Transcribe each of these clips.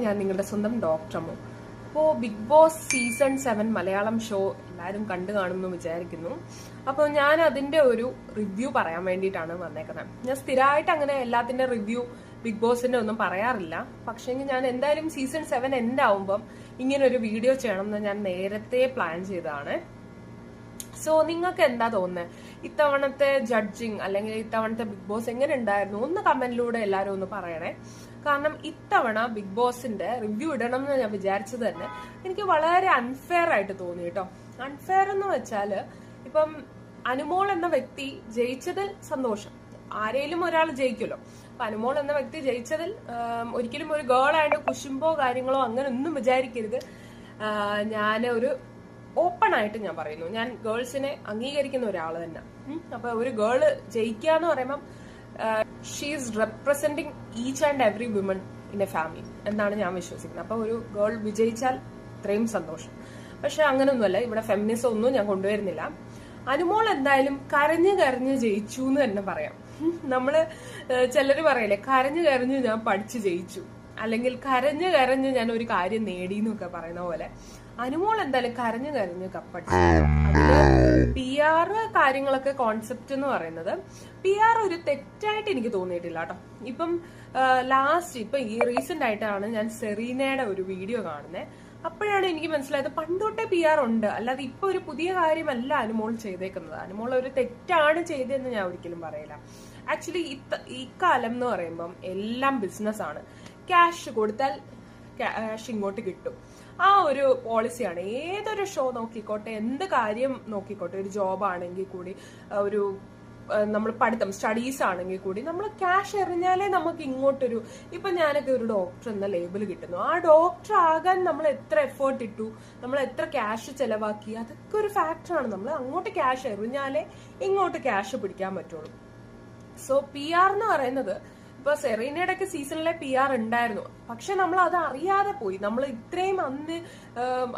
ഞാൻ നിങ്ങളുടെ സ്വന്തം ഡോക്ടറമ്മു. അപ്പോൾ big boss season 7 Malayalam show എല്ലാവരും കണ്ടു കാണുമെന്ന് വിചാരിക്കുന്നു. അപ്പോൾ ഞാൻ അതിന്റെ ഒരു റിവ്യൂ പറയാൻ വേണ്ടിയിട്ടാണ് വന്നേക്കുന്നത്. ഞാൻ സ്ഥിരമായിട്ട് അങ്ങനെ എല്ലാത്തിന്റെ റിവ്യൂ ബിഗ് ബോസിന്റെ ഒന്നും പറയാറില്ല. പക്ഷേ ഞാൻ എന്തായാലും സീസൺ 7 എൻഡ് ആവുമ്പം ഇങ്ങനെ ഒരു വീഡിയോ ചെയ്യണം എന്ന് ഞാൻ നേരത്തെ പ്ലാൻ ചെയ്തതാണ്. സോ നിങ്ങൾക്ക് എന്താ തോന്നുന്നത്, ഇത്തവണത്തെ ജഡ്ജിങ് അല്ലെങ്കിൽ ഇത്തവണത്തെ ബിഗ് ബോസ് എങ്ങനെ ഉണ്ടായിരുന്നു? ഒന്ന് കമന്റിലൂടെ എല്ലാവരും ഒന്ന് പറയണേ. കാരണം ഇത്തവണ ബിഗ് ബോസിന്റെ റിവ്യൂ ഇടണം എന്ന് ഞാൻ വിചാരിച്ചത് തന്നെ എനിക്ക് വളരെ അൺഫെയർ ആയിട്ട് തോന്നി കേട്ടോ. അൺഫെയർ എന്ന് വെച്ചാല്, ഇപ്പം അനുമോൾ എന്ന വ്യക്തി ജയിച്ചതിൽ സന്തോഷം, ആരേലും ഒരാൾ ജയിക്കുമല്ലോ. അപ്പൊ അനുമോൾ എന്ന വ്യക്തി ജയിച്ചതിൽ ഒരിക്കലും ഒരു ഗേൾ ആയിട്ട് കുശുമ്പോ കാര്യങ്ങളോ അങ്ങനെ ഒന്നും വിചാരിക്കരുത്. ഞാൻ ഒരു ഓപ്പൺ ആയിട്ട് ഞാൻ പറയുന്നു, ഞാൻ ഗേൾസിനെ അംഗീകരിക്കുന്ന ഒരാൾ തന്നെ. അപ്പൊ ഒരു ഗേള് ജയിക്കുക എന്ന് പറയുമ്പം she is representing each and every woman in A family എന്നാണ് ഞാൻ വിശ്വസിക്കുന്നത്. അപ്പൊ ഒരു ഗേൾ വിജയിച്ചാൽ ഇത്രയും സന്തോഷം. പക്ഷെ അങ്ങനൊന്നുമല്ല, ഇവിടെ ഫെമിനിസം ഒന്നും ഞാൻ കൊണ്ടുവരുന്നില്ല. അനുമോൾ എന്തായാലും കരഞ്ഞു കരഞ്ഞ് ജയിച്ചു എന്ന് തന്നെ പറയാം. നമ്മള് ചിലര് പറയല്ലേ, കരഞ്ഞു കരഞ്ഞു ഞാൻ പഠിച്ചു ജയിച്ചു, അല്ലെങ്കിൽ കരഞ്ഞു കരഞ്ഞ് ഞാൻ ഒരു കാര്യം നേടി എന്നൊക്കെ പറയുന്ന പോലെ അനുമോൾ എന്തായാലും കരഞ്ഞു കരഞ്ഞ് കപ്പടിച്ചു. അതില് PR കാര്യങ്ങളൊക്കെ കോൺസെപ്റ്റ് എന്ന് പറയുന്നത് PR ഒരു തെറ്റായിട്ട് എനിക്ക് തോന്നിയിട്ടില്ല കേട്ടോ. ഇപ്പം ലാസ്റ്റ് ഇപ്പൊ ഈ റീസെന്റ് ആയിട്ടാണ് ഞാൻ സെറീനയുടെ ഒരു വീഡിയോ കാണുന്നത്. അപ്പോഴാണ് എനിക്ക് മനസ്സിലായത് പണ്ടോട്ടെ PR ഉണ്ട്, അല്ലാതെ ഇപ്പൊ ഒരു പുതിയ കാര്യമല്ല അനുമോൾ ചെയ്തേക്കുന്നത്. അനുമോൾ ഒരു തെറ്റാണ് ചെയ്തതെന്ന് ഞാൻ ഒരിക്കലും പറയില്ല. ആക്ച്വലി ഇക്കാലം എന്ന് പറയുമ്പം എല്ലാം ബിസിനസ് ആണ്. ക്യാഷ് കൊടുത്താൽ ക്യാഷ് ഇങ്ങോട്ട് കിട്ടും. ആ ഒരു പോളിസിയാണ്. ഏതൊരു ഷോ നോക്കിക്കോട്ടെ, എന്ത് കാര്യം നോക്കിക്കോട്ടെ, ഒരു ജോബ് ആണെങ്കിൽ കൂടി, ഒരു നമ്മൾ പഠിത്തം സ്റ്റഡീസ് ആണെങ്കിൽ കൂടി നമ്മൾ ക്യാഷ് എറിഞ്ഞാലേ നമുക്ക് ഇങ്ങോട്ടൊരു, ഇപ്പൊ ഞാനൊക്കെ ഒരു ഡോക്ടർ എന്ന ലേബിൾ കിട്ടുന്നു. ആ ഡോക്ടർ ആകാൻ നമ്മൾ എത്ര എഫേർട്ട് ഇട്ടു, നമ്മൾ എത്ര ക്യാഷ് ചെലവാക്കി, അതൊക്കെ ഒരു ഫാക്ടറാണ്. നമ്മൾ അങ്ങോട്ട് ക്യാഷ് എറിഞ്ഞാലേ ഇങ്ങോട്ട് ക്യാഷ് പിടിക്കാൻ പറ്റുള്ളൂ. സോ PR എന്ന് പറയുന്നത്, ഇപ്പൊ സെറീനയുടെ ഒക്കെ സീസണിലെ PR ഉണ്ടായിരുന്നു, പക്ഷെ നമ്മൾ അത് അറിയാതെ പോയി. നമ്മൾ ഇത്രയും അന്ന്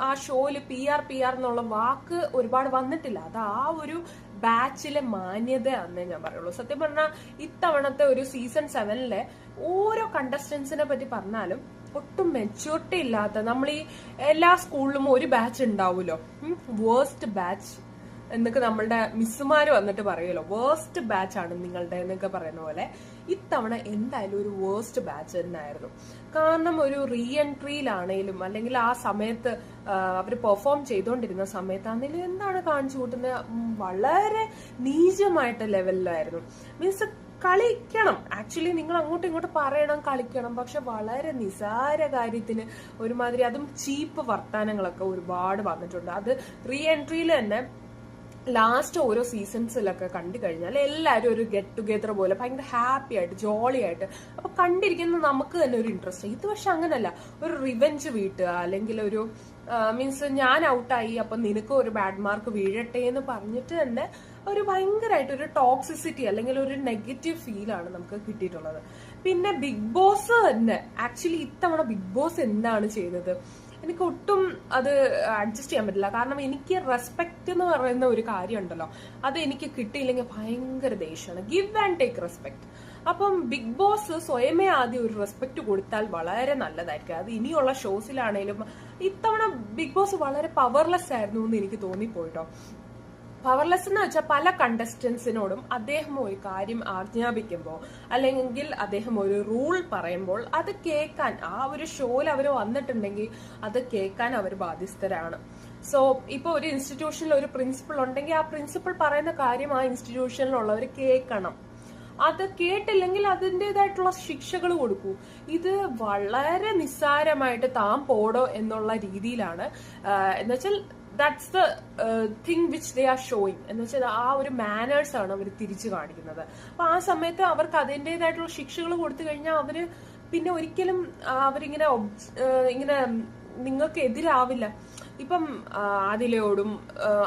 ആ ഷോയില് PR എന്നുള്ള വാക്ക് ഒരുപാട് വന്നിട്ടില്ല. അത് ആ ഒരു ബാച്ചിലെ മാന്യത എന്നേ ഞാൻ പറയുള്ളൂ. സത്യം പറഞ്ഞാൽ ഇത്തവണത്തെ ഒരു സീസൺ 7 ഓരോ കണ്ടസ്റ്റൻസിനെ പറ്റി പറഞ്ഞാലും ഒട്ടും മെച്യൂരിറ്റി ഇല്ലാത്ത, നമ്മൾ ഈ എല്ലാ സ്കൂളിലും ഒരു ബാച്ച് ഉണ്ടാവുമല്ലോ, വേഴ്സ്റ്റ് ബാച്ച് എന്നൊക്കെ നമ്മളുടെ മിസ്സുമാര് വന്നിട്ട് പറയുമല്ലോ, വേഴ്സ്റ്റ് ബാച്ച് ആണ് നിങ്ങളുടെ എന്നൊക്കെ പറയുന്ന പോലെ ഇത്തവണ എന്തായാലും ഒരു വേഴ്സ്റ്റ് ബാച്ച് തന്നെയായിരുന്നു. കാരണം ഒരു റീ എൻട്രിയിലാണേലും അല്ലെങ്കിൽ ആ സമയത്ത് അവർ പെർഫോം ചെയ്തുകൊണ്ടിരുന്ന സമയത്താണെങ്കിലും എന്താണ് കാണിച്ചു കൂട്ടുന്നത്, വളരെ നീചമായിട്ട് ലെവലിലായിരുന്നു. മീൻസ് കളിക്കണം, ആക്ച്വലി നിങ്ങൾ അങ്ങോട്ടും ഇങ്ങോട്ട് പറയണം കളിക്കണം, പക്ഷെ വളരെ നിസാര കാര്യത്തിന് ഒരുമാതിരി, അതും ചീപ്പ് വർത്താനങ്ങളൊക്കെ ഒരുപാട് വന്നിട്ടുണ്ട്. അത് റീ എൻട്രിയിൽ തന്നെ ലാസ്റ്റ് ഓരോ സീസൺസിലൊക്കെ കണ്ടു കഴിഞ്ഞാൽ എല്ലാവരും ഒരു ഗെറ്റ് ടുഗെദർ പോലെ ഭയങ്കര ഹാപ്പി ആയിട്ട് ജോളി ആയിട്ട്, അപ്പൊ കണ്ടിരിക്കുന്ന നമുക്ക് തന്നെ ഒരു ഇൻട്രസ്റ്റ്. ഇത് പക്ഷെ അങ്ങനല്ല, ഒരു റിവെഞ്ച് വീട്ടുക, അല്ലെങ്കിൽ ഒരു മീൻസ് ഞാൻ ഔട്ടായി അപ്പൊ നിനക്ക് ഒരു ബാഡ് മാർക്ക് വീഴട്ടെ എന്ന് പറഞ്ഞിട്ട് തന്നെ ഒരു ഭയങ്കരമായിട്ട് ഒരു ടോക്സിസിറ്റി അല്ലെങ്കിൽ ഒരു നെഗറ്റീവ് ഫീലാണ് നമുക്ക് കിട്ടിയിട്ടുള്ളത്. പിന്നെ ബിഗ് ബോസ് തന്നെ ആക്ച്വലി ഇത്തവണ ബിഗ് ബോസ് എന്താണ് ചെയ്തത് എനിക്ക് ഒട്ടും അത് അഡ്ജസ്റ്റ് ചെയ്യാൻ പറ്റില്ല. കാരണം എനിക്ക് റെസ്പെക്ട് എന്ന് പറയുന്ന ഒരു കാര്യം ഉണ്ടല്ലോ, അത് എനിക്ക് കിട്ടിയില്ലെങ്കിൽ ഭയങ്കര ദേഷ്യമാണ്. Give and take respect. അപ്പം ബിഗ് ബോസ് സ്വയമേ ആദ്യം ഒരു റെസ്പെക്ട് കൊടുത്താൽ വളരെ നല്ലതായിരിക്കും. അത് ഇനിയുള്ള ഷോസിലാണേലും ഇത്തവണ ബിഗ് ബോസ് വളരെ പവർലെസ് ആയിരുന്നു എന്ന് എനിക്ക് തോന്നിപ്പോയിട്ടോ. പവർലെസ് എന്ന് വെച്ചാൽ പല കണ്ടസ്റ്റൻസിനോടും അദ്ദേഹം ഒരു കാര്യം ആജ്ഞാപിക്കുമ്പോൾ അല്ലെങ്കിൽ അദ്ദേഹം ഒരു റൂൾ പറയുമ്പോൾ അത് കേൾക്കാൻ, ആ ഒരു ഷോയിൽ അവർ വന്നിട്ടുണ്ടെങ്കിൽ അത് കേൾക്കാൻ അവർ ബാധ്യസ്ഥരാണ്. സോ ഇപ്പൊ ഒരു ഇൻസ്റ്റിറ്റ്യൂഷനിൽ ഒരു പ്രിൻസിപ്പൾ ഉണ്ടെങ്കിൽ ആ പ്രിൻസിപ്പൾ പറയുന്ന കാര്യം ആ ഇൻസ്റ്റിറ്റ്യൂഷനിലുള്ളവർ കേൾക്കണം. അത് കേട്ടില്ലെങ്കിൽ അതിൻ്റെതായിട്ടുള്ള ശിക്ഷകൾ കൊടുക്കൂ. ഇത് വളരെ നിസ്സാരമായിട്ട് താൻ പോടോ എന്നുള്ള രീതിയിലാണ്, എന്നുവെച്ചാൽ that's the thing which they are showing. എന്ന് വെച്ചാൽ ആ ഒരു മാനേഴ്സ് ആണ് അവർ തിരിച്ചു കാണിക്കുന്നത്. അപ്പൊ ആ സമയത്ത് അവർക്ക് അതിൻ്റെതായിട്ടുള്ള ശിക്ഷകൾ കൊടുത്തു കഴിഞ്ഞാൽ അവര് പിന്നെ ഒരിക്കലും അവരിങ്ങനെ ഇങ്ങനെ നിങ്ങൾക്ക് എതിരാവില്ല. ഇപ്പം അതിലോടും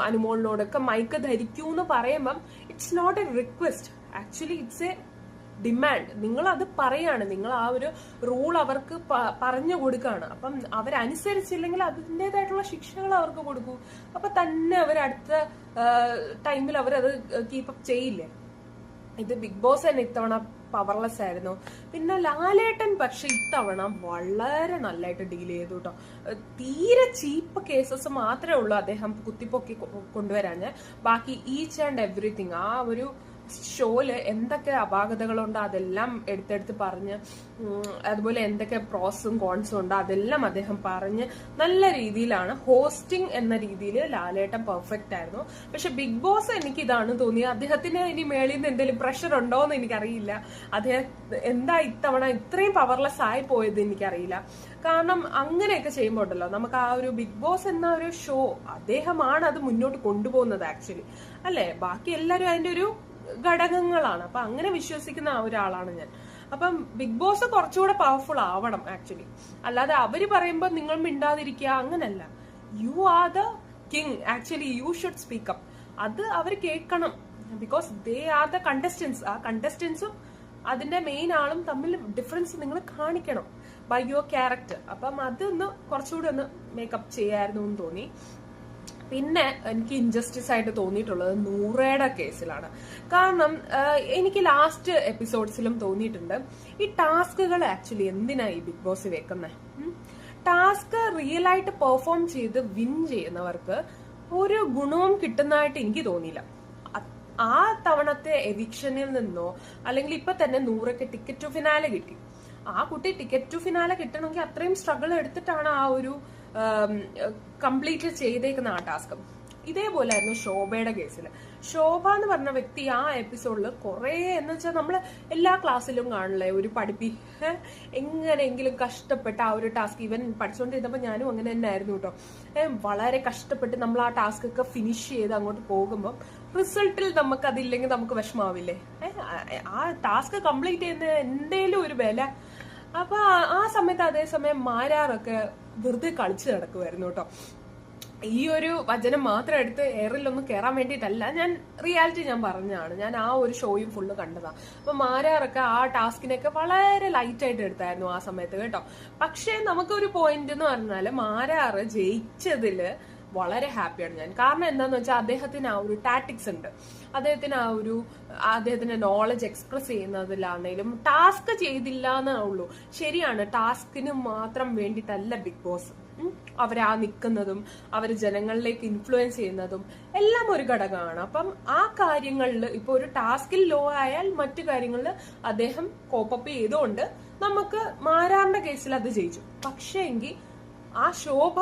അനുമോളിനോടൊക്കെ മൈക്ക് ധരിക്കൂ എന്ന് പറയുമ്പം it's not a request, actually it's a demand. നിങ്ങൾ അത് പറയാണ്, നിങ്ങൾ ആ ഒരു റൂൾ അവർക്ക് പറഞ്ഞു കൊടുക്കുകയാണ്. അപ്പം അവരനുസരിച്ചില്ലെങ്കിൽ അതിൻ്റെതായിട്ടുള്ള ശിക്ഷകൾ അവർക്ക് കൊടുക്കൂ. അപ്പൊ തന്നെ അവർ അടുത്ത ടൈമിൽ അവരത് കീപ്പപ്പ് ചെയ്യില്ലേ. ഇത് ബിഗ് ബോസ് തന്നെ ഇത്തവണ പവർലെസ് ആയിരുന്നു. പിന്നെ ലാലേട്ടൻ പക്ഷെ ഇത്തവണ വളരെ നല്ലതായിട്ട് ഡീൽ ചെയ്തു കേട്ടോ. തീരെ ചീപ്പ് കേസസ് മാത്രമേ ഉള്ളൂ അദ്ദേഹം കുത്തിപ്പൊക്കി കൊണ്ടുവരാൻ. ബാക്കി ഈച്ച് ആൻഡ് എവറിത്തിങ് ആ ഒരു ഷോയില് എന്തൊക്കെ അപാകതകളുണ്ടോ അതെല്ലാം എടുത്തെടുത്ത് പറഞ്ഞ്, അതുപോലെ എന്തൊക്കെ പ്രോസും കോൺസും ഉണ്ടോ അതെല്ലാം അദ്ദേഹം പറഞ്ഞ് നല്ല രീതിയിലാണ് ഹോസ്റ്റിംഗ് എന്ന രീതിയിൽ ലാലേട്ടൻ പെർഫെക്റ്റ് ആയിരുന്നു. പക്ഷെ ബിഗ് ബോസ് എനിക്ക് ഇതാണ് തോന്നിയത്, അദ്ദേഹത്തിന് ഇനി മേളിൽ നിന്ന് എന്തെങ്കിലും പ്രഷർ ഉണ്ടോ എന്ന് എനിക്കറിയില്ല. അദ്ദേഹം എന്താ ഇത്തവണ ഇത്രയും പവർലെസ് ആയി പോയത് എനിക്കറിയില്ല. കാരണം അങ്ങനെയൊക്കെ ചെയ്യുമ്പോൾ ഉണ്ടല്ലോ നമുക്ക് ആ ഒരു ബിഗ് ബോസ് എന്ന ഒരു ഷോ അദ്ദേഹമാണ് അത് മുന്നോട്ട് കൊണ്ടുപോകുന്നത് ആക്ച്വലി, അല്ലെ? ബാക്കി എല്ലാവരും അതിന്റെ ഒരു ഘടകങ്ങളാണ്. അപ്പൊ അങ്ങനെ വിശ്വസിക്കുന്ന ഒരാളാണ് ഞാൻ. അപ്പം ബിഗ് ബോസ് കുറച്ചുകൂടെ പവർഫുൾ ആവണം ആക്ച്വലി. അല്ലാതെ അവര് പറയുമ്പോ നിങ്ങൾ മിണ്ടാതിരിക്കുക അങ്ങനല്ല. You are the king, actually you should speak up. അത് അവർ കേൾക്കണം. Because they are the contestants. ആ കണ്ടസ്റ്റൻസും അതിന്റെ മെയിൻ ആളും തമ്മിൽ ഡിഫറൻസ് നിങ്ങൾ കാണിക്കണം ബൈ യുവർ ക്യാരക്ടർ. അപ്പം അതൊന്ന് കുറച്ചുകൂടി ഒന്ന് മേക്കപ്പ് ചെയ്യായിരുന്നു എന്ന് തോന്നി. പിന്നെ എനിക്ക് ഇൻജസ്റ്റിസ് ആയിട്ട് തോന്നിയിട്ടുള്ളത് നൂറയുടെ കേസിലാണ്. കാരണം എനിക്ക് ലാസ്റ്റ് എപ്പിസോഡ്സിലും തോന്നിയിട്ടുണ്ട് ഈ ടാസ്കുകൾ ആക്ച്വലി എന്തിനാ ഈ ബിഗ് ബോസ് വെക്കുന്നത്. ടാസ്ക് റിയൽ ആയിട്ട് പെർഫോം ചെയ്ത് വിൻ ചെയ്യുന്നവർക്ക് ഒരു ഗുണവും കിട്ടുന്നതായിട്ട് എനിക്ക് തോന്നിയില്ല. ആ തവണത്തെ എവിക്ഷനിൽ നിന്നോ അല്ലെങ്കിൽ ഇപ്പൊ തന്നെ നൂറയ്ക്ക് ടിക്കറ്റ് ടു ഫിനാലെ കിട്ടി. ആ കുട്ടി ടിക്കറ്റ് ടു ഫിനാലെ കിട്ടണമെങ്കിൽ അത്രയും സ്ട്രഗിൾ എടുത്തിട്ടാണ് ആ ഒരു കംപ്ലീറ്റ് ചെയ്തേക്കുന്ന ആ ടാസ്ക്. ഇതേപോലായിരുന്നു ശോഭയുടെ കേസിൽ. ശോഭ എന്ന് പറഞ്ഞ വ്യക്തി ആ എപ്പിസോഡിൽ കുറെ എന്ന് വെച്ചാൽ നമ്മള് എല്ലാ ക്ലാസ്സിലും കാണില്ലേ ഒരു എങ്ങനെയെങ്കിലും കഷ്ടപ്പെട്ട് ആ ഒരു ടാസ്ക് ഇവൻ പഠിച്ചുകൊണ്ടിരുന്നപ്പോ ഞാനും അങ്ങനെ തന്നെ ആയിരുന്നു കേട്ടോ. വളരെ കഷ്ടപ്പെട്ട് നമ്മൾ ആ ടാസ്ക് ഒക്കെ ഫിനിഷ് ചെയ്ത് അങ്ങോട്ട് പോകുമ്പോൾ റിസൾട്ടിൽ നമുക്ക് അതില്ലെങ്കിൽ നമുക്ക് വിഷമാവില്ലേ? ആ ടാസ്ക് കംപ്ലീറ്റ് ചെയ്യുന്ന എന്തേലും ഒരു വില. അപ്പൊ ആ സമയത്ത് അതേസമയം മാരാറൊക്കെ വെറുതെ കളിച്ചു നടക്കുമായിരുന്നു കേട്ടോ. ഈ ഒരു വചനം മാത്രം എടുത്ത് എയറിലൊന്നും കയറാൻ വേണ്ടിയിട്ടല്ല, ഞാൻ റിയാലിറ്റി ഞാൻ പറഞ്ഞതാണ്. ഞാൻ ആ ഒരു ഷോയും ഫുള്ള് കണ്ടതാ. അപ്പൊ മാരാറൊക്കെ ആ ടാസ്കിനൊക്കെ വളരെ ലൈറ്റ് ആയിട്ട് എടുത്തായിരുന്നു ആ സമയത്ത് കേട്ടോ. പക്ഷെ നമുക്കൊരു പോയിന്റ് എന്ന് പറഞ്ഞാല് മാരാറ് ജയിച്ചതില് വളരെ ഹാപ്പിയാണ് ഞാൻ. കാരണം എന്താന്ന് വെച്ചാൽ അദ്ദേഹത്തിന് ആ ഒരു ടാറ്റിക്സ് ഉണ്ട്, അദ്ദേഹത്തിന്റെ നോളജ് എക്സ്പ്രസ് ചെയ്യുന്നതിലാണെങ്കിലും ടാസ്ക് ചെയ്തില്ല എന്നേ ഉള്ളൂ. ശരിയാണ്, ടാസ്കിന് മാത്രം വേണ്ടിയിട്ടല്ല ബിഗ് ബോസ്. അവരാ നിൽക്കുന്നതും അവര് ജനങ്ങളിലേക്ക് ഇൻഫ്ലുവൻസ് ചെയ്യുന്നതും എല്ലാം ഒരു ഘടകമാണ്. അപ്പം ആ കാര്യങ്ങളിൽ ഇപ്പൊ ഒരു ടാസ്കിൽ ലോ ആയാൽ മറ്റു കാര്യങ്ങളിൽ അദ്ദേഹം കോപ്പപ്പ് ചെയ്തുകൊണ്ട് നമുക്ക് മാരാറിന്റെ കേസിൽ അത് ജയിച്ചു. പക്ഷേ എങ്കിൽ ആ ശോഭ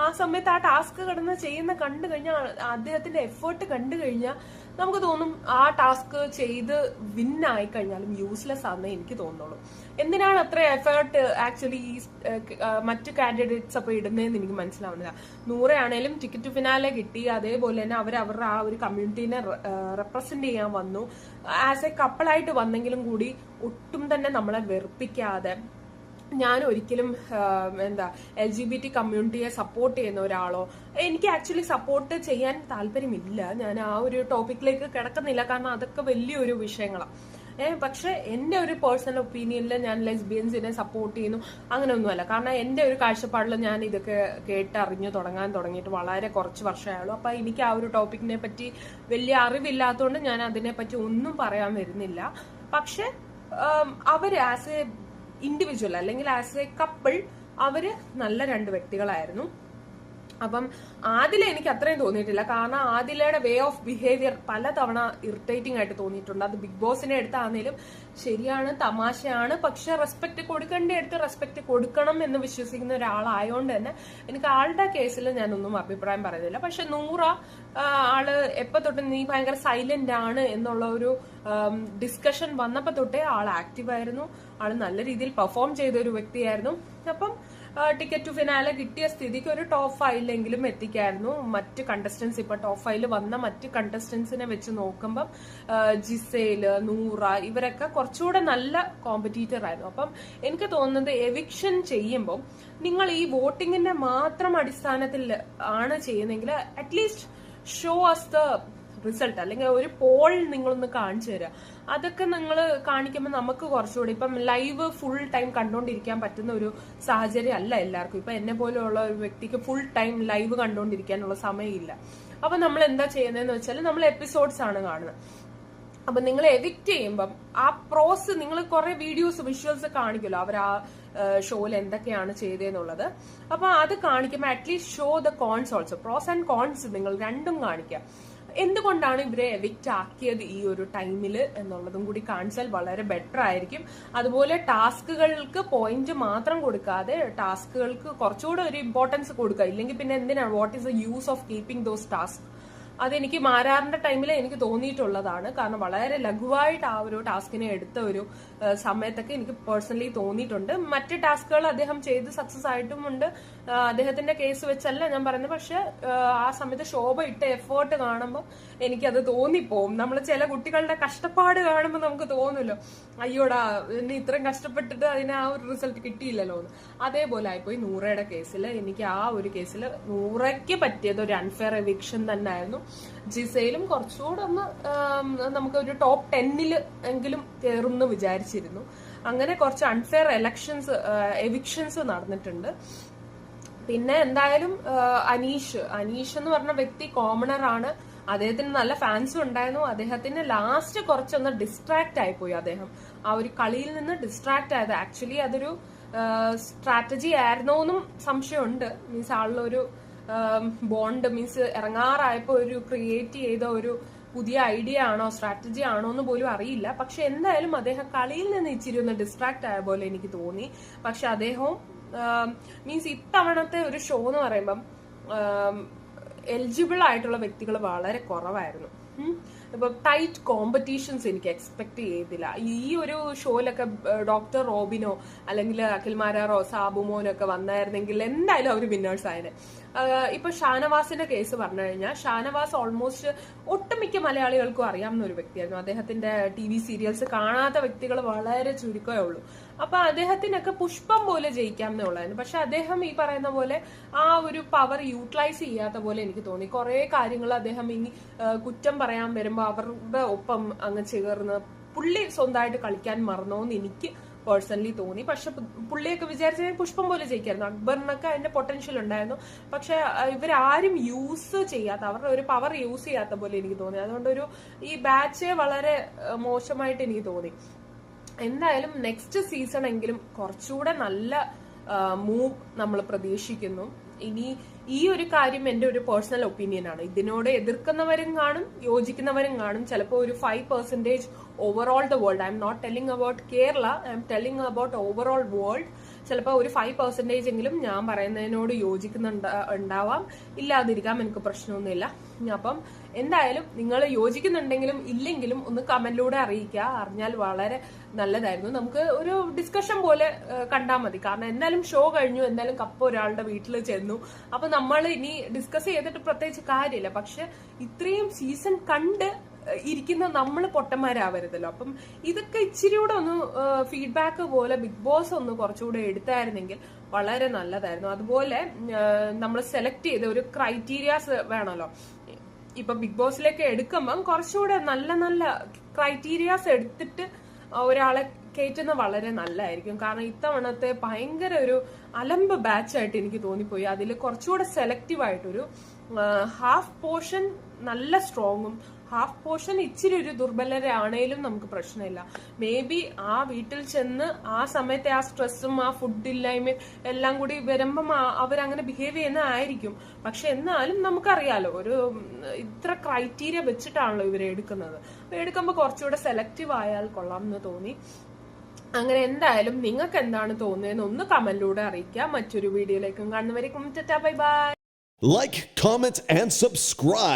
ആ സമയത്ത് ആ ടാസ്ക് കടന്ന് ചെയ്യുന്ന കണ്ടു കഴിഞ്ഞാൽ, അദ്ദേഹത്തിന്റെ എഫേർട്ട് കണ്ടു കഴിഞ്ഞാൽ നമുക്ക് തോന്നും ആ ടാസ്ക് ചെയ്ത് വിന്നായി കഴിഞ്ഞാലും യൂസ്ലെസ് ആണെന്നേ എനിക്ക് തോന്നുള്ളൂ. എന്തിനാണ് അത്ര എഫേർട്ട് ആക്ച്വലി ഈ മറ്റു കാൻഡിഡേറ്റ്സ് അപ്പൊ ഇടുന്നതെന്ന് എനിക്ക് മനസ്സിലാവുന്നില്ല. നൂറയാണേലും ടിക്കറ്റ് ടു ഫിനാലെ കിട്ടി, അതേപോലെ തന്നെ അവരുടെ ആ ഒരു കമ്മ്യൂണിറ്റീനെ റെപ്രസെന്റ് ചെയ്യാൻ വന്നു. ആസ് എ കപ്പിളായിട്ട് വന്നെങ്കിലും കൂടി ഒട്ടും തന്നെ നമ്മളെ വെറുപ്പിക്കാതെ, ഞാൻ ഒരിക്കലും LGBT കമ്മ്യൂണിറ്റിയെ സപ്പോർട്ട് ചെയ്യുന്ന ഒരാളോ, എനിക്ക് ആക്ച്വലി സപ്പോർട്ട് ചെയ്യാൻ താല്പര്യമില്ല. ഞാൻ ആ ഒരു ടോപ്പിക്കിലേക്ക് കിടക്കുന്നില്ല, കാരണം അതൊക്കെ വലിയൊരു വിഷയങ്ങളാണ്. പക്ഷെ എന്റെ ഒരു പേഴ്സണൽ ഒപ്പീനിയനിൽ ഞാൻ ലെസ്ബിയൻസിനെ സപ്പോർട്ട് ചെയ്യുന്നു അങ്ങനെയൊന്നുമല്ല. കാരണം എന്റെ ഒരു കാഴ്ചപ്പാടിൽ ഞാൻ ഇതൊക്കെ കേട്ടറിഞ്ഞു തുടങ്ങിയിട്ട് വളരെ കുറച്ച് വർഷമായുള്ളൂ. അപ്പൊ എനിക്ക് ആ ഒരു ടോപ്പിക്കിനെ പറ്റി വലിയ അറിവില്ലാത്തതുകൊണ്ട് ഞാൻ അതിനെപ്പറ്റി ഒന്നും പറയാൻ വരുന്നില്ല. പക്ഷെ അവര് ആസ് എ ഇൻഡിവിജ്വൽ അല്ലെങ്കിൽ ആസ് എ കപ്പിൾ അവര് നല്ല രണ്ട് വ്യക്തികളായിരുന്നു. അപ്പം ആദില എനിക്ക് അത്രയും തോന്നിയിട്ടില്ല. കാരണം ആദിലയുടെ വേ ഓഫ് ബിഹേവിയർ പലതവണ ഇറിറ്റേറ്റിംഗ് ആയിട്ട് തോന്നിയിട്ടുണ്ട്. അത് ബിഗ് ബോസിനെ എടുത്താണെങ്കിലും ശരിയാണ്, തമാശയാണ്. പക്ഷെ റെസ്പെക്ട് കൊടുക്കേണ്ട അടുത്ത് റെസ്പെക്ട് കൊടുക്കണം എന്ന് വിശ്വസിക്കുന്ന ഒരാളായതുകൊണ്ട് തന്നെ എനിക്ക് ആളുടെ കേസിൽ ഞാനൊന്നും അഭിപ്രായം പറയുന്നില്ല. പക്ഷെ നൂറ ആള് എപ്പോ തൊട്ട് നീ ഭയങ്കര സൈലന്റ് ആണ് എന്നുള്ള ഒരു ഡിസ്കഷൻ വന്നപ്പോ തൊട്ടേ ആൾ ആക്റ്റീവായിരുന്നു. ആള് നല്ല രീതിയിൽ പെർഫോം ചെയ്ത ഒരു വ്യക്തിയായിരുന്നു. അപ്പം ടിക്കറ്റ് ടു ഫിനാലെ കിട്ടിയ സ്ഥിതിക്ക് ഒരു ടോപ്പ് 5 എത്തിക്കായിരുന്നു. മറ്റ് കണ്ടസ്റ്റൻസ് ഇപ്പൊ ടോപ്പ് 5 വന്ന മറ്റ് കണ്ടസ്റ്റൻസിനെ വെച്ച് നോക്കുമ്പം ജിസേല്, നൂറ ഇവരൊക്കെ കുറച്ചുകൂടെ നല്ല കോമ്പറ്റീറ്റർ ആയിരുന്നു. അപ്പം എനിക്ക് തോന്നുന്നത് എവിക്ഷൻ ചെയ്യുമ്പോൾ നിങ്ങൾ ഈ വോട്ടിങ്ങിന്റെ മാത്രം അടിസ്ഥാനത്തിൽ ആണ് ചെയ്യുന്നെങ്കിൽ at least show us the result, അല്ലെങ്കിൽ ഒരു പോൾ നിങ്ങളൊന്ന് കാണിച്ചു തരിക. അതൊക്കെ നിങ്ങൾ കാണിക്കുമ്പോൾ നമുക്ക് കുറച്ചുകൂടി, ഇപ്പം ലൈവ് ഫുൾ ടൈം കണ്ടോണ്ടിരിക്കാൻ പറ്റുന്ന ഒരു സാഹചര്യം അല്ല എല്ലാവർക്കും. ഇപ്പൊ എന്നെ പോലെയുള്ള ഒരു വ്യക്തിക്ക് ഫുൾ ടൈം ലൈവ് കണ്ടോണ്ടിരിക്കാനുള്ള സമയമില്ല. അപ്പൊ നമ്മൾ എന്താ ചെയ്യുന്നതെന്ന് വെച്ചാൽ നമ്മൾ എപ്പിസോഡ്സ് ആണ് കാണുന്നത്. അപ്പൊ നിങ്ങൾ എവിക്റ്റ് ചെയ്യുമ്പം ആ പ്രോസ് നിങ്ങൾ കുറെ വീഡിയോസ് വിഷ്വൽസ് കാണിക്കുമല്ലോ അവർ ആ ഷോയിൽ എന്തൊക്കെയാണ് ചെയ്തതെന്നുള്ളത്. അപ്പൊ അത് കാണിക്കുമ്പോൾ at least show the cons also, pros and cons നിങ്ങൾ രണ്ടും കാണിക്കുക. എന്തുകൊണ്ടാണ് ഇവരെ എവിക്റ്റ് ആക്കിയത് ഈ ഒരു ടൈമിൽ എന്നുള്ളതും കൂടി കാണിച്ചാൽ വളരെ ബെറ്റർ ആയിരിക്കും. അതുപോലെ ടാസ്കുകൾക്ക് പോയിന്റ് മാത്രം കൊടുക്കാതെ ടാസ്കുകൾക്ക് കുറച്ചുകൂടെ ഒരു ഇമ്പോർട്ടൻസ് കൊടുക്കുക. ഇല്ലെങ്കിൽ പിന്നെ എന്തിനാണ്, what is the use of keeping those task? അതെനിക്ക് മാരാറിന്റെ ടൈമിൽ എനിക്ക് തോന്നിയിട്ടുള്ളതാണ്. കാരണം വളരെ ലഘുവായിട്ട് ആ ഒരു ടാസ്കിനെ എടുത്ത ഒരു സമയത്തൊക്കെ എനിക്ക് പേഴ്സണലി തോന്നിയിട്ടുണ്ട്. മറ്റ് ടാസ്കുകൾ അദ്ദേഹം ചെയ്ത് സക്സസ് ആയിട്ടുമുണ്ട്. അദ്ദേഹത്തിന്റെ കേസ് വെച്ചല്ല ഞാൻ പറയുന്നത്. പക്ഷെ ആ സമയത്ത് ശോഭ ഇട്ട എഫേർട്ട് കാണുമ്പോൾ എനിക്കത് തോന്നിപ്പോവും. നമ്മൾ ചില കുട്ടികളുടെ കഷ്ടപ്പാട് കാണുമ്പോൾ നമുക്ക് തോന്നുമല്ലോ, അയ്യോടാ എന്നെ ഇത്രയും കഷ്ടപ്പെട്ടിട്ട് അതിന് ആ ഒരു റിസൾട്ട് കിട്ടിയില്ലല്ലോ എന്ന്. അതേപോലെ ആയിപ്പോയി നൂറയുടെ കേസിൽ. എനിക്ക് ആ ഒരു കേസിൽ നൂറയ്ക്ക് പറ്റിയത് ഒരു അൺഫെയർ എവിക്ഷൻ തന്നെ ആയിരുന്നു. ജിസയിലും കുറച്ചുകൂടെ ഒന്ന് നമുക്ക് ഒരു ടോപ്പ് 10 എങ്കിലും കയറും എന്ന് വിചാരിച്ചിരുന്നു. അങ്ങനെ കുറച്ച് അൺഫെയർ എവിക്ഷൻസ് നടന്നിട്ടുണ്ട്. പിന്നെ എന്തായാലും അനീഷ് എന്ന് പറഞ്ഞ വ്യക്തി കോമണർ ആണ്. അദ്ദേഹത്തിന് നല്ല ഫാൻസും ഉണ്ടായിരുന്നു. അദ്ദേഹത്തിന് ലാസ്റ്റ് കുറച്ചൊന്ന് ഡിസ്ട്രാക്ട് ആയിപ്പോയി. അദ്ദേഹം ആ ഒരു കളിയിൽ നിന്ന് ഡിസ്ട്രാക്ട് ആയത് ആക്ച്വലി അതൊരു സ്ട്രാറ്റജി ആയിരുന്നോ എന്നും സംശയമുണ്ട്. മീൻസ് ആളിലൊരു ബോണ്ട് മീൻസ് ഇറങ്ങാറായപ്പോ ഒരു ക്രിയേറ്റ് ചെയ്ത ഒരു പുതിയ ഐഡിയ ആണോ സ്ട്രാറ്റജി ആണോ എന്ന് പോലും അറിയില്ല. പക്ഷെ എന്തായാലും അദ്ദേഹം കളിയിൽ നിന്ന് ഇച്ചിരി ഒന്ന് ഡിസ്ട്രാക്ട് ആയ പോലെ എനിക്ക് തോന്നി. പക്ഷെ അദ്ദേഹവും മീൻസ് ഇത്തവണത്തെ ഒരു ഷോ എന്ന് പറയുമ്പം എലിജിബിൾ ആയിട്ടുള്ള വ്യക്തികൾ വളരെ കുറവായിരുന്നു. ഇപ്പൊ ടൈറ്റ് കോമ്പറ്റീഷൻസ് എനിക്ക് എക്സ്പെക്ട് ചെയ്തില്ല. ഈ ഒരു ഷോയിലൊക്കെ ഡോക്ടർ റോബിനോ അല്ലെങ്കിൽ അഖിൽ മാരാറോ സാബുമോനോ ഒക്കെ വന്നായിരുന്നെങ്കിൽ എന്തായാലും അവർ വിന്നേഴ്സ് ആയത്. ഇപ്പൊ ഷാനവാസിന്റെ കേസ് പറഞ്ഞു കഴിഞ്ഞാൽ ഷാനവാസ് ഓൾമോസ്റ്റ് ഒട്ടുമിക്ക മലയാളികൾക്കും അറിയാവുന്ന ഒരു വ്യക്തിയായിരുന്നു. അദ്ദേഹത്തിന്റെ TV സീരിയൽസ് കാണാത്ത വ്യക്തികൾ വളരെ ചുരുക്കമേ ഉള്ളൂ. അപ്പൊ അദ്ദേഹത്തിനൊക്കെ പുഷ്പം പോലെ ജയിക്കാമെന്നേ ഉള്ളായിരുന്നു. പക്ഷെ അദ്ദേഹം ഈ പറയുന്ന പോലെ ആ ഒരു പവർ യൂട്ടിലൈസ് ചെയ്യാത്ത പോലെ എനിക്ക് തോന്നി. കുറെ കാര്യങ്ങൾ അദ്ദേഹം ഇനി കുറ്റം പറയാൻ വരുമ്പോ അവരുടെ ഒപ്പം അങ്ങ് ചേർന്ന് പുള്ളി സ്വന്തമായിട്ട് കളിക്കാൻ മറന്നോന്ന് എനിക്ക് പേഴ്സണലി തോന്നി. പക്ഷെ പുള്ളിയൊക്കെ വിചാരിച്ച പുഷ്പം പോലെ ജയിക്കായിരുന്നു. അക്ബറിനൊക്കെ അതിന്റെ പൊട്ടൻഷ്യൽ ഉണ്ടായിരുന്നു. പക്ഷെ ഇവരാരും യൂസ് ചെയ്യാത്ത, അവരുടെ ഒരു പവർ യൂസ് ചെയ്യാത്ത പോലെ എനിക്ക് തോന്നി. അതുകൊണ്ടൊരു ഈ ബാച്ച് വളരെ മോശമായിട്ട് എനിക്ക് തോന്നി. എന്തായാലും നെക്സ്റ്റ് സീസൺ എങ്കിലും കുറച്ചുകൂടെ നല്ല മൂവ് നമ്മൾ പ്രതീക്ഷിക്കുന്നു. ഇനി ഈ ഒരു കാര്യം എന്റെ ഒരു പേഴ്സണൽ ഒപ്പീനിയൻ ആണ്. ഇതിനോട് എതിർക്കുന്നവരും കാണും, യോജിക്കുന്നവരും കാണും. ചിലപ്പോൾ ഒരു 5% overall the world, I'm not telling about Kerala, I'm telling about overall world. ചിലപ്പോൾ ഒരു 5% എങ്കിലും ഞാൻ പറയുന്നതിനോട് യോജിക്കുന്നുണ്ടാവാം, ഇല്ലാതിരിക്കാം, എനിക്ക് പ്രശ്നമൊന്നുമില്ല. അപ്പം എന്തായാലും നിങ്ങൾ യോജിക്കുന്നുണ്ടെങ്കിലും ഇല്ലെങ്കിലും ഒന്ന് കമന്റിലൂടെ അറിയിക്കുക. അറിഞ്ഞാൽ വളരെ നല്ലതായിരുന്നു. നമുക്ക് ഒരു ഡിസ്കഷൻ പോലെ കണ്ടാൽ മതി. കാരണം എന്തായാലും ഷോ കഴിഞ്ഞു, എന്തായാലും കപ്പ് ഒരാളുടെ വീട്ടിൽ ചെന്നു. അപ്പൊ നമ്മൾ ഇനി ഡിസ്കസ് ചെയ്തിട്ട് പ്രത്യേകിച്ച് കാര്യമില്ല. പക്ഷെ ഇത്രയും സീസൺ കണ്ട് ഇരിക്കുന്ന നമ്മൾ പൊട്ടന്മാരാവരുതല്ലോ. അപ്പം ഇതൊക്കെ ഇച്ചിരി കൂടെ ഒന്ന് ഫീഡ്ബാക്ക് പോലെ ബിഗ് ബോസ് ഒന്ന് കുറച്ചുകൂടെ എടുത്തായിരുന്നെങ്കിൽ വളരെ നല്ലതായിരുന്നു. അതുപോലെ നമ്മൾ സെലക്ട് ചെയ്ത ഒരു ക്രൈറ്റീരിയാസ് വേണമല്ലോ. ഇപ്പൊ ബിഗ് ബോസിലേക്ക് എടുക്കുമ്പം കുറച്ചുകൂടെ നല്ല നല്ല ക്രൈറ്റീരിയാസ് എടുത്തിട്ട് ഒരാളെ കയറ്റുന്ന വളരെ നല്ലതായിരിക്കും. കാരണം ഇത്തവണത്തെ ഭയങ്കര ഒരു അലമ്പ് ബാച്ചായിട്ട് എനിക്ക് തോന്നിപ്പോയി. അതിൽ കുറച്ചുകൂടെ സെലക്റ്റീവ് ആയിട്ടൊരു ഹാഫ് പോർഷൻ നല്ല സ്ട്രോങ്ങും ഹാഫ് പോർഷൻ ഇച്ചിരി ഒരു ദുർബലരാണേലും നമുക്ക് പ്രശ്നമില്ല. മേ ബി ആ വീട്ടിൽ ചെന്ന് ആ സമയത്തെ ആ സ്ട്രെസ്സും ആ ഫുഡില്ലായ്മയും എല്ലാം കൂടി വരുമ്പം അവരങ്ങനെ ബിഹേവ് ചെയ്യുന്നതായിരിക്കും. പക്ഷെ എന്നാലും നമുക്കറിയാലോ ഒരു ഇത്ര ക്രൈറ്റീരിയ വെച്ചിട്ടാണല്ലോ ഇവരെ എടുക്കുന്നത്. എടുക്കുമ്പോൾ കുറച്ചുകൂടെ സെലക്റ്റീവ് ആയാൽ കൊള്ളാം എന്ന് തോന്നി. അങ്ങനെ എന്തായാലും നിങ്ങൾക്ക് എന്താണ് തോന്നുന്നതെന്ന് ഒന്ന് കമന്റിലൂടെ അറിയിക്കാം. മറ്റൊരു വീഡിയോയിലേക്കും കാണുന്നവരേക്കും tata bye bye. Like, comment, and subscribe.